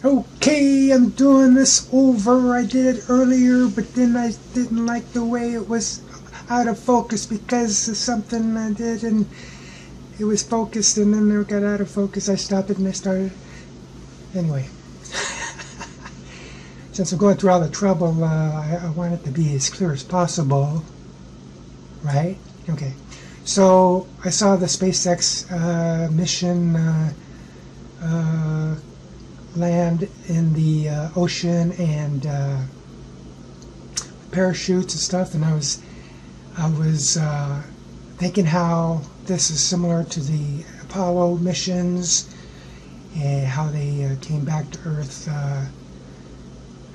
Okay, I'm doing this over. I did it earlier, but then I didn't like the way it was out of focus because of something I did, and it was focused, and then it got out of focus. I stopped it and I started. Anyway, since I'm going through all the trouble, I want it to be as clear as possible, right? Okay. So I saw the SpaceX mission land in the ocean and parachutes and stuff, and I was thinking how this is similar to the Apollo missions and how they came back to Earth,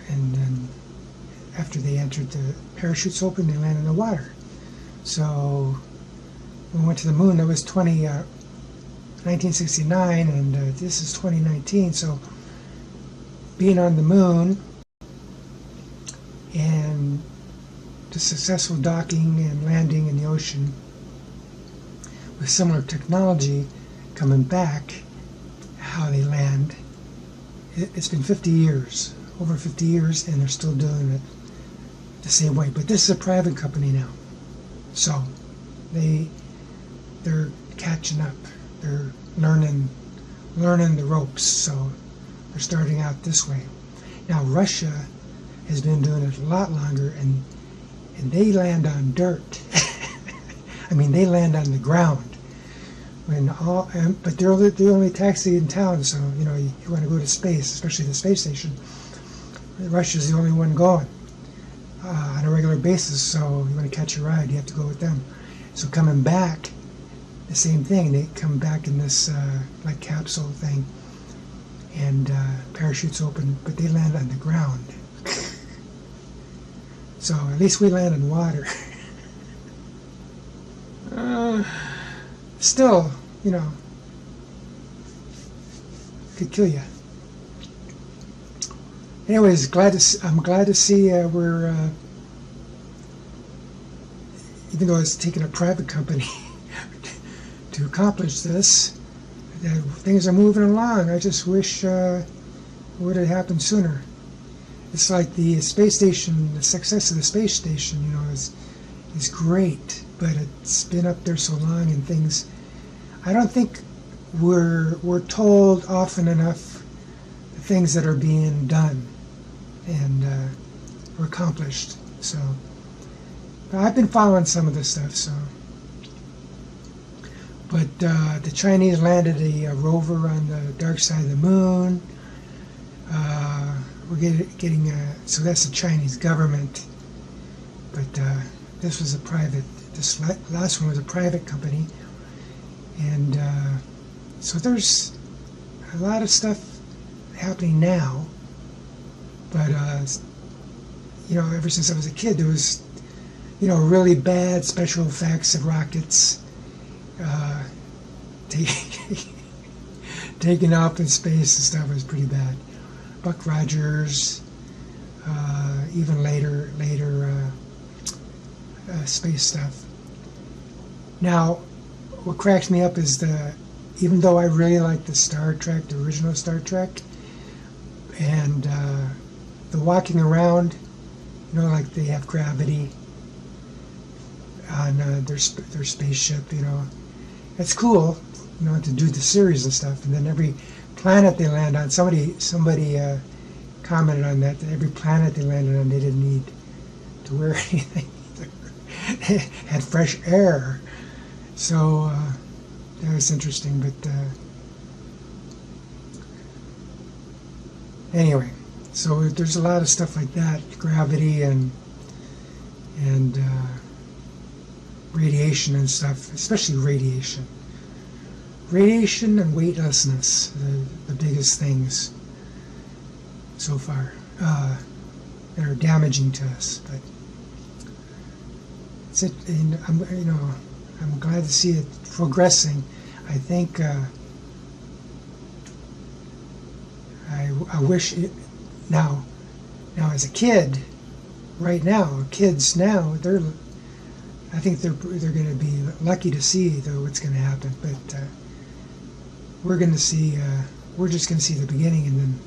and then after they entered, the parachutes open, they landed in the water. So when we went to the moon, that was 1969, and this is 2019. So being on the moon and the successful docking and landing in the ocean with similar technology, coming back, how they land. It's been 50 years, over 50 years, and they're still doing it the same way. But this is a private company now, so they're catching up. They're learning the ropes. So they're starting out this way. Now Russia has been doing it a lot longer, and they land on dirt. I mean, they land on the ground. But they're the only taxi in town, so you know you want to go to space, especially the space station. Russia's the only one going on a regular basis, so you want to catch a ride, you have to go with them. So coming back, the same thing. They come back in this like capsule thing, and parachutes open, but they land on the ground. So at least we land in water. Still, you know, could kill you. Anyways, I'm glad to see we're, even though it's taken a private company to accomplish this, that things are moving along. I just wish it would have happened sooner. It's like the space station, the success of the space station, you know, is great, but it's been up there so long, and things, I don't think we're told often enough the things that are being done and or accomplished. So but I've been following some of this stuff. So, but the Chinese landed a rover on the dark side of the moon. We're getting so that's the Chinese government, but this was a private. This last one was a private company, and so there's a lot of stuff happening now. But you know, ever since I was a kid, there was, you know, really bad special effects of rockets taking off in space and stuff was pretty bad. Buck Rogers, even later space stuff. Now, what cracks me up is even though I really like the Star Trek, the original Star Trek, and the walking around, you know, like they have gravity on their spaceship, you know, it's cool, you know, to do the series and stuff. And then every planet they land on, somebody commented on that every planet they landed on, they didn't need to wear anything. They had fresh air, so that was interesting. But anyway, so there's a lot of stuff like that, gravity and radiation and stuff, especially radiation and weightlessness, the biggest things so far that are damaging to us. But it's it, and I'm glad to see it progressing. I think I wish it now as a kid, right now, kids now, I think they're going to be lucky to see what's going to happen. But we're just going to see the beginning, and then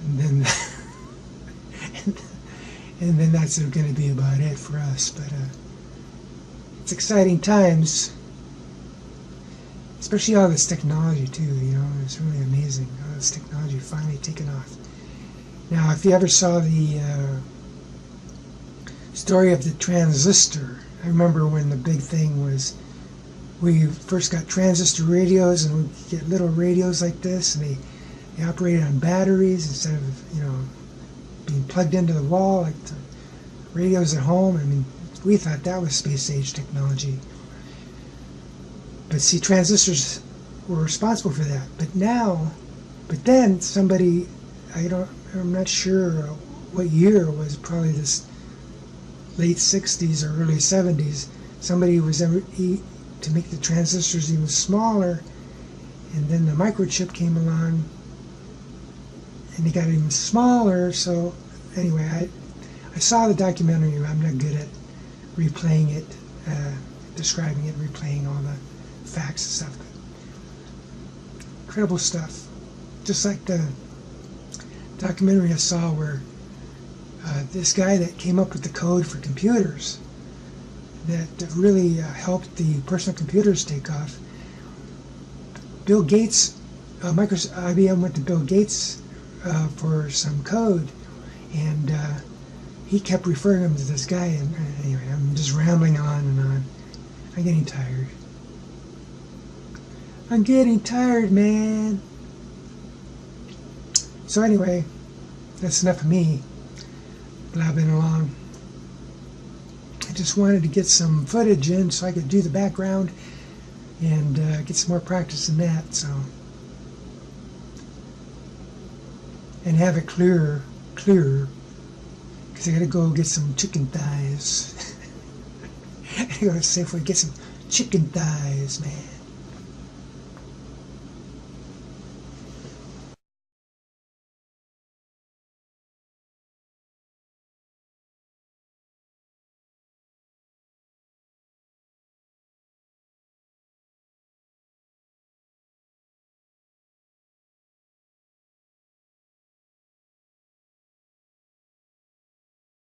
and then and then that's going to be about it for us. But it's exciting times, especially all this technology too. It's really amazing. All this technology finally taken off. Now, if you ever saw the story of the transistor, I remember when the big thing was we first got transistor radios, and we get little radios like this, and they operated on batteries instead of being plugged into the wall like the radios at home. I mean, we thought that was space age technology. But see, transistors were responsible for that. But then somebody, I'm not sure what year it was, probably this late 60s or early 70s, somebody was to make the transistors even smaller, and then the microchip came along and they got even smaller. So anyway, I saw the documentary. I'm not good at replaying it, describing it, replaying all the facts and stuff. Incredible stuff. Just like the documentary I saw where this guy that came up with the code for computers that really helped the personal computers take off. Bill Gates, IBM went to Bill Gates for some code, and he kept referring him to this guy. And anyway, I'm just rambling on and on. I'm getting tired. I'm getting tired, man. So anyway, that's enough of me blabbing along. I just wanted to get some footage in so I could do the background and get some more practice in that. So, and have it clearer, because I gotta go get some chicken thighs. I gotta go to Safeway get some chicken thighs, man.